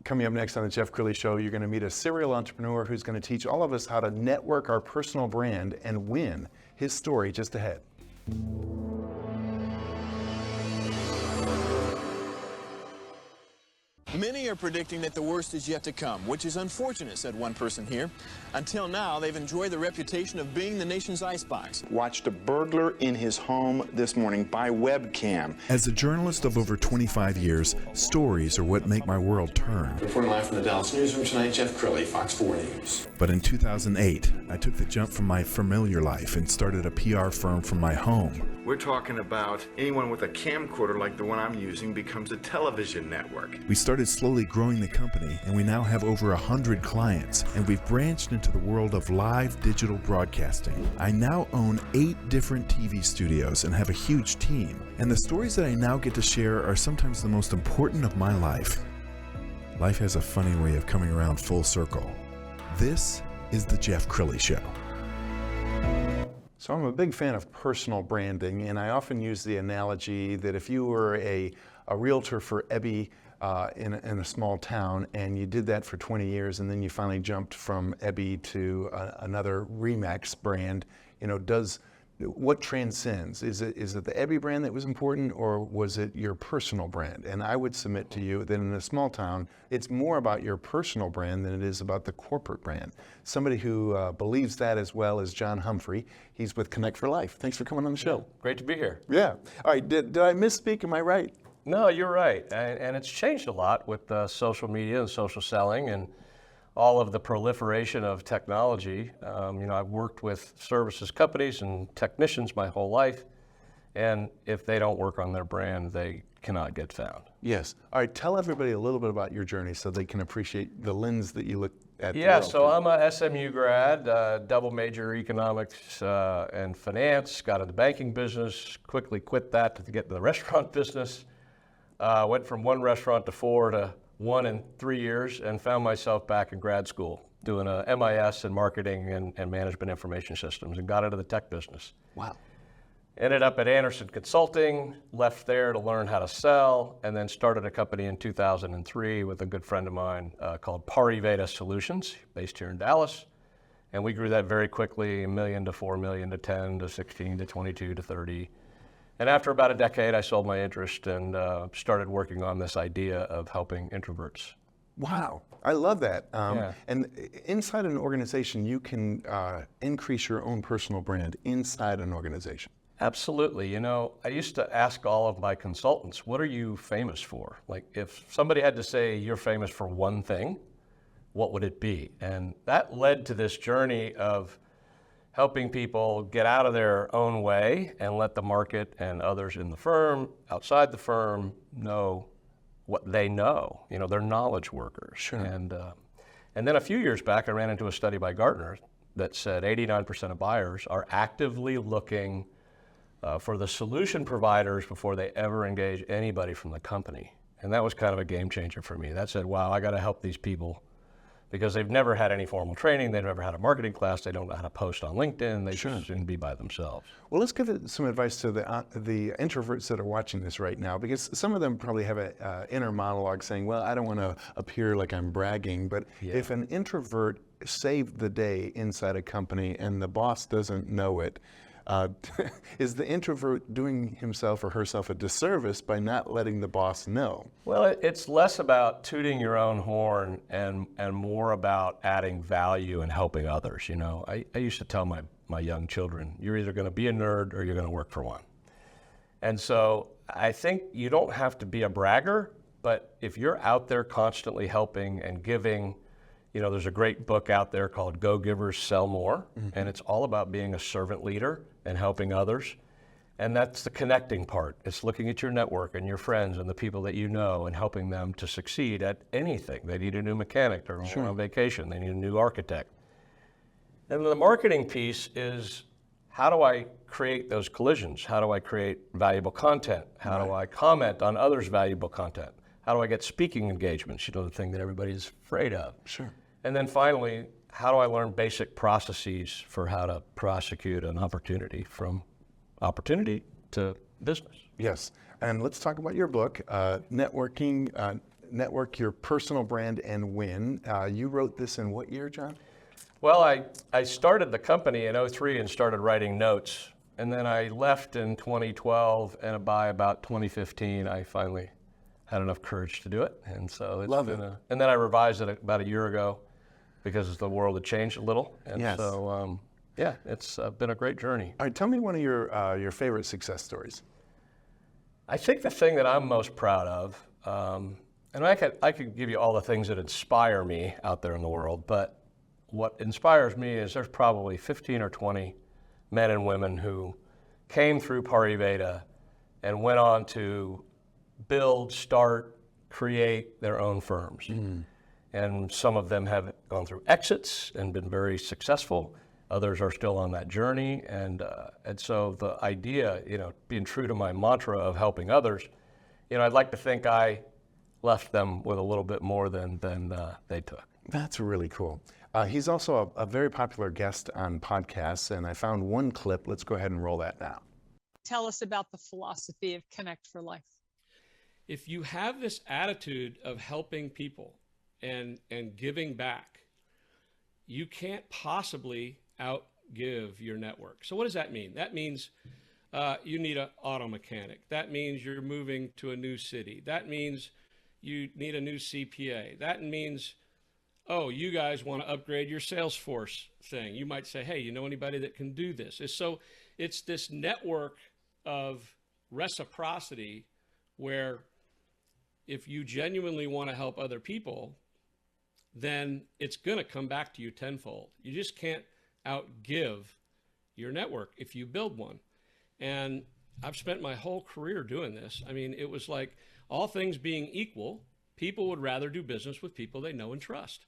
Coming up next on the Jeff Crilley Show, you're going to meet a serial entrepreneur who's going to teach all of us how to network our personal brand and win. His story just ahead. Many are predicting that the worst is yet to come, which is unfortunate, said one person here. Until now, they've enjoyed the reputation of being the nation's icebox. Watched a burglar in his home this morning by webcam. As a journalist of over 25 years, stories are what make my world turn. Reporting live from the Dallas newsroom tonight, Jeff Crilley, Fox 4 News. But in 2008, I took the jump from my familiar life and started a PR firm from my home. We're talking about anyone with a camcorder like the one I'm using becomes a television network. We started slowly growing the company, and we now have over 100 clients, and we've branched into the world of live digital broadcasting. I now own 8 different TV studios and have a huge team, and the stories that I now get to share are sometimes the most important of my life. Life has a funny way of coming around full circle. This is the Jeff Crilley Show. So I'm a big fan of personal branding, and I often use the analogy that if you were a realtor for Ebby in a small town, and you did that for 20 years, and then you finally jumped from Ebby to another Remax brand, what transcends? Is it the Ebby brand that was important, or was it your personal brand? And I would submit to you that in a small town, it's more about your personal brand than it is about the corporate brand. Somebody who believes that as well as John Humphrey. He's with Connect for Life. Thanks for coming on the show. Great to be here. Yeah. All right, did I misspeak? Am I right? No, you're right. And it's changed a lot with social media and social selling and all of the proliferation of technology. I've worked with services companies and technicians my whole life, and if they don't work on their brand, they cannot get found. Yes. All right, tell everybody a little bit about your journey so they can appreciate the lens that you look at. Yeah, so I'm a SMU grad, double major economics and finance, got into the banking business, quickly quit that to get into the restaurant business, went from 1 restaurant to 4 to 1 in 3 years, and found myself back in grad school doing a MIS in marketing and management information systems, and got into the tech business. Wow. Ended up at Anderson Consulting, left there to learn how to sell, and then started a company in 2003 with a good friend of mine called Pariveda Solutions, based here in Dallas. And we grew that very quickly, $1 million to $4 million to 10 to 16 to 22 to 30. And after about a decade, I sold my interest and started working on this idea of helping introverts. Wow, I love that. Yeah. And inside an organization, you can increase your own personal brand inside an organization. Absolutely. I used to ask all of my consultants, what are you famous for? Like, if somebody had to say you're famous for one thing, what would it be? And that led to this journey of helping people get out of their own way and let the market and others in the firm, outside the firm, know what they know. They're knowledge workers. Sure. And then a few years back, I ran into a study by Gartner that said 89% of buyers are actively looking for the solution providers before they ever engage anybody from the company. And that was kind of a game changer for me. That said, wow, I got to help these people because they've never had any formal training, they've never had a marketing class, they don't know how to post on LinkedIn, they just shouldn't be by themselves. Well, let's give some advice to the introverts that are watching this right now, because some of them probably have an inner monologue saying, well, I don't want to appear like I'm bragging, but if an introvert saved the day inside a company and the boss doesn't know it, is the introvert doing himself or herself a disservice by not letting the boss know? Well, it's less about tooting your own horn and more about adding value and helping others. I used to tell my young children, you're either going to be a nerd or you're going to work for one. And so I think you don't have to be a bragger, but if you're out there constantly helping and giving, there's a great book out there called Go Givers Sell More, and it's all about being a servant leader and helping others. And that's the connecting part. It's looking at your network and your friends and the people that you know and helping them to succeed at anything. They need a new mechanic, they're on vacation, they need a new architect. And the marketing piece is, how do I create those collisions? How do I create valuable content? How do I comment on others' valuable content? How do I get speaking engagements? The thing that everybody's afraid of. Sure. And then finally, how do I learn basic processes for how to prosecute an opportunity from opportunity to business? Yes, and let's talk about your book, Networking, network your personal brand and win. You wrote this in what year, John? Well, I started the company in '03 and started writing notes. And then I left in 2012, and by about 2015, I finally had enough courage to do it. And so it's Love been it. and then I revised it about a year ago because the world had changed a little. And Yes. so, yeah, it's been a great journey. All right, tell me one of your favorite success stories. I think the thing that I'm most proud of, and I could give you all the things that inspire me out there in the world, but what inspires me is there's probably 15 or 20 men and women who came through Pariveda and went on to build, start, create their own firms. And some of them have gone through exits and been very successful. Others are still on that journey. And so the idea, being true to my mantra of helping others, I'd like to think I left them with a little bit more than they took. That's really cool. He's also a very popular guest on podcasts, and I found one clip. Let's go ahead and roll that now. Tell us about the philosophy of Connect for Life. If you have this attitude of helping people and giving back, you can't possibly outgive your network. So what does that mean? That means you need an auto mechanic. That means you're moving to a new city. That means you need a new CPA. That means, oh, you guys want to upgrade your Salesforce thing. You might say, hey, you know anybody that can do this? So it's this network of reciprocity where if you genuinely want to help other people, then it's going to come back to you tenfold. You just can't outgive your network if you build one. And I've spent my whole career doing this. I mean, it was like all things being equal, people would rather do business with people they know and trust.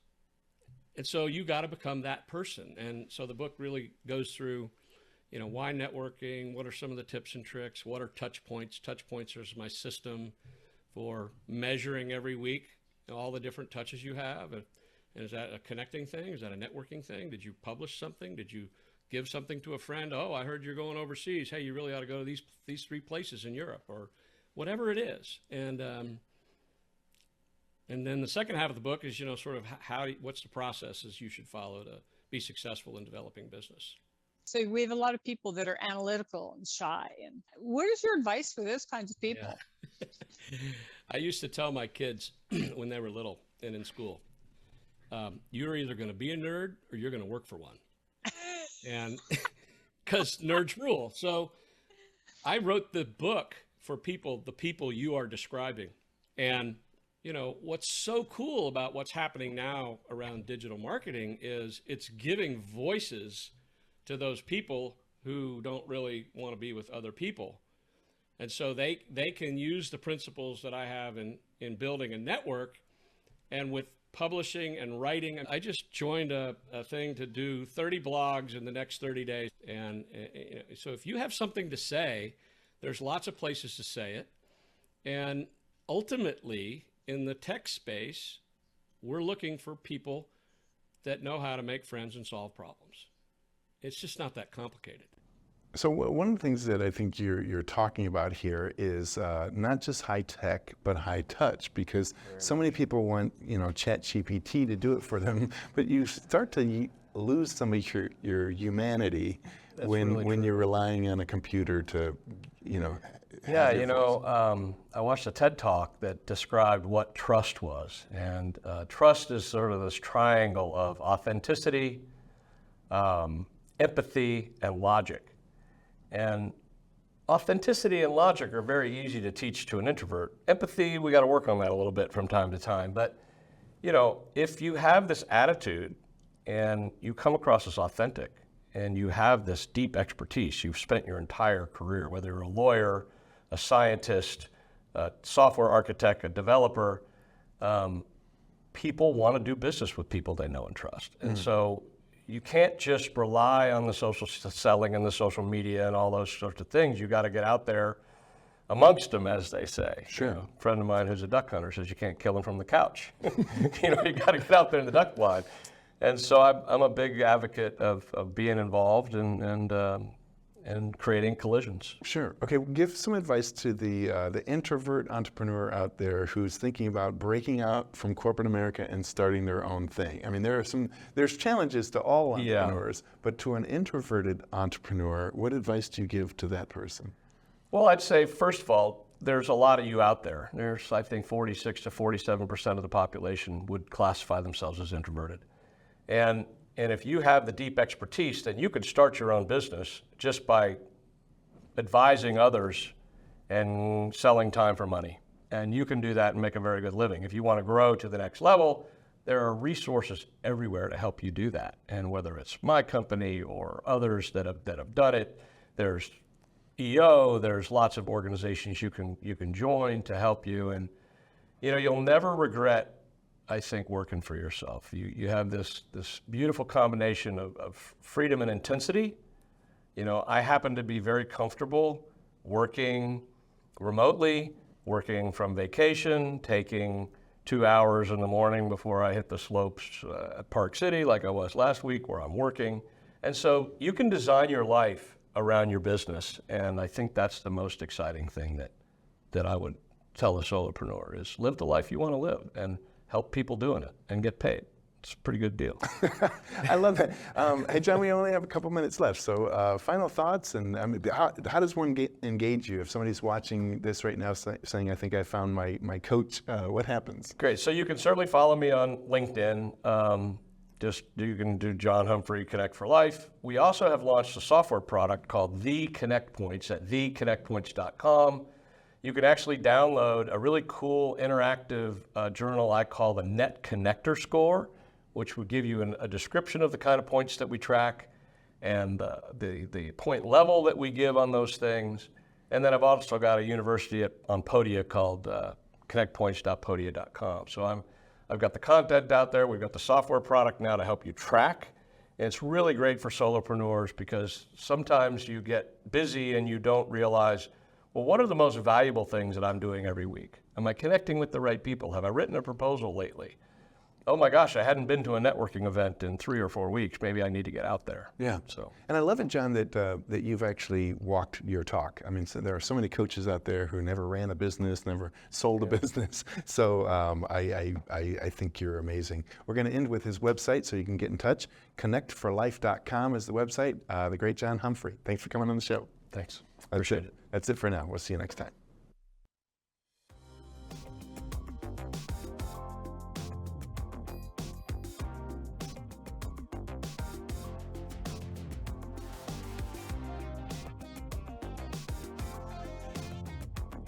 And so you got to become that person. And so the book really goes through, why networking, what are some of the tips and tricks, what are touch points? Touch points is my system for measuring every week all the different touches you have. And is that a connecting thing? Is that a networking thing? Did you publish something? Did you give something to a friend? Oh, I heard you're going overseas. Hey, you really ought to go to these 3 places in Europe, or whatever it is. And then the second half of the book is, sort of what's the processes you should follow to be successful in developing business. So we have a lot of people that are analytical and shy. And what is your advice for those kinds of people? Yeah. I used to tell my kids when they were little and in school, you're either going to be a nerd or you're going to work for one. And because nerds rule. So I wrote the book for the people you are describing. And, what's so cool about what's happening now around digital marketing is it's giving voices to those people who don't really want to be with other people. And so they can use the principles that I have in building a network, and with publishing and writing. I just joined a thing to do 30 blogs in the next 30 days. And so if you have something to say, there's lots of places to say it. And ultimately, in the tech space, we're looking for people that know how to make friends and solve problems. It's just not that complicated. So one of the things that I think you're talking about here is not just high tech, but high touch, because so many people want ChatGPT to do it for them, but you start to lose some of your humanity when you're relying on a computer to I watched a TED Talk that described what trust was, and trust is sort of this triangle of authenticity, empathy, and logic. And authenticity and logic are very easy to teach to an introvert. Empathy, we got to work on that a little bit from time to time. But, if you have this attitude and you come across as authentic and you have this deep expertise, you've spent your entire career, whether you're a lawyer, a scientist, a software architect, a developer, people want to do business with people they know and trust. And so you can't just rely on the social selling and the social media and all those sorts of things. You got to get out there amongst them, as they say. Sure. A friend of mine who's a duck hunter says you can't kill them from the couch. You got to get out there in the duck blind. And so I'm a big advocate of being involved and and creating collisions. Sure. Okay. Well, give some advice to the introvert entrepreneur out there who's thinking about breaking out from corporate America and starting their own thing. I mean, there's challenges to all entrepreneurs, but to an introverted entrepreneur, what advice do you give to that person? Well, I'd say, first of all, there's a lot of you out there. There's, I think, 46 to 47% of the population would classify themselves as introverted. And if you have the deep expertise, then you could start your own business just by advising others and selling time for money. And you can do that and make a very good living. If you want to grow to the next level, there are resources everywhere to help you do that. And whether it's my company or others that have done it, there's EO, there's lots of organizations you can join to help you. And you'll never regret, I think, working for yourself. You have this beautiful combination of freedom and intensity. I happen to be very comfortable working remotely, working from vacation, taking 2 hours in the morning before I hit the slopes at Park City like I was last week where I'm working. And so you can design your life around your business. And I think that's the most exciting thing that I would tell a solopreneur is live the life you want to live and help people doing it and get paid. It's a pretty good deal. I love that. Hey, John, we only have a couple minutes left. So final thoughts, and how does one engage you? If somebody's watching this right now saying, I think I found my coach, what happens? Great. So you can certainly follow me on LinkedIn. You can do John Humphrey Connect for Life. We also have launched a software product called The Connect Points at theconnectpoints.com. You can actually download a really cool interactive journal I call the Net Connector Score, which would give you a description of the kind of points that we track and the point level that we give on those things. And then I've also got a university on Podia called connectpoints.podia.com. So I've got the content out there. We've got the software product now to help you track. And it's really great for solopreneurs because sometimes you get busy and you don't realize, well, what are the most valuable things that I'm doing every week? Am I connecting with the right people? Have I written a proposal lately? Oh my gosh, I hadn't been to a networking event in 3 or 4 weeks. Maybe I need to get out there. Yeah. So, and I love it, John, that you've actually walked your talk. I mean, there are so many coaches out there who never ran a business, never sold a business. So I think you're amazing. We're going to end with his website so you can get in touch. Connectforlife.com is the website. The great John Humphrey. Thanks for coming on the show. thanks. Appreciate it. That's it for now. We'll see you next time.